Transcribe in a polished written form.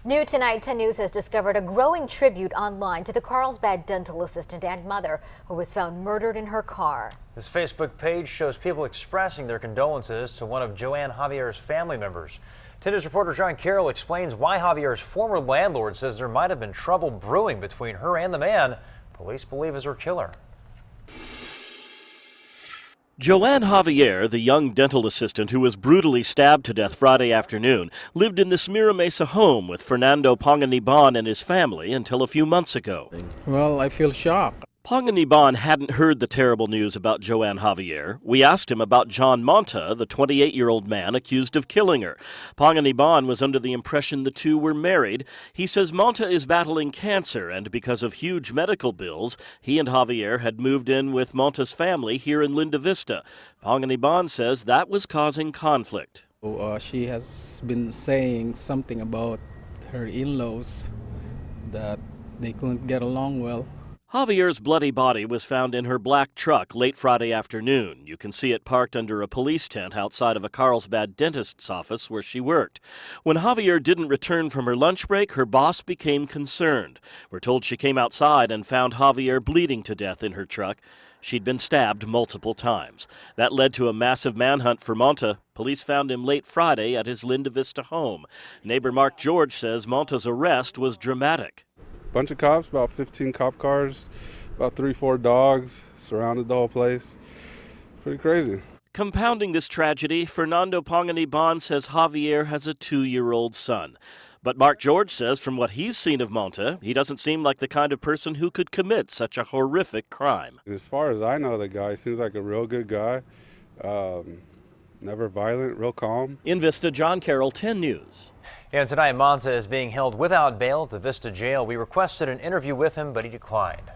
New tonight, 10 News has discovered a growing tribute online to the Carlsbad dental assistant and mother who was found murdered in her car. This Facebook page shows people expressing their condolences to one of Joanne Javier's family members. 10 News reporter John Carroll explains why Javier's former landlord says there might have been trouble brewing between her and the man police believe is her killer. Joanne Javier, the young dental assistant who was brutally stabbed to death Friday afternoon, lived in this Mira Mesa home with Fernando Panganiban and his family until a few months ago. Well, I feel shocked. Panganiban hadn't heard the terrible news about Joanne Javier. We asked him about John Monta, the 28-year-old man accused of killing her. Panganiban was under the impression the two were married. He says Monta is battling cancer, and because of huge medical bills, he and Javier had moved in with Monta's family here in Linda Vista. Panganiban says that was causing conflict. She has been saying something about her in-laws, that they couldn't get along well. Javier's bloody body was found in her black truck late Friday afternoon. You can see it parked under a police tent outside of a Carlsbad dentist's office where she worked. When Javier didn't return from her lunch break, her boss became concerned. We're told she came outside and found Javier bleeding to death in her truck. She'd been stabbed multiple times. That led to a massive manhunt for Monta. Police found him late Friday at his Linda Vista home. Neighbor Mark George says Monta's arrest was dramatic. Bunch of cops, about 15 cop cars, about 3-4 dogs surrounded the whole place. Pretty crazy. Compounding this tragedy, Fernando Panganiban says Javier has a 2-year-old son. But Mark George says from what he's seen of Monta, he doesn't seem like the kind of person who could commit such a horrific crime. As far as I know, the guy seems like a real good guy. Never violent, real calm. In Vista, John Carroll, 10 News. And tonight, Monta is being held without bail at the Vista jail. We requested an interview with him, but he declined.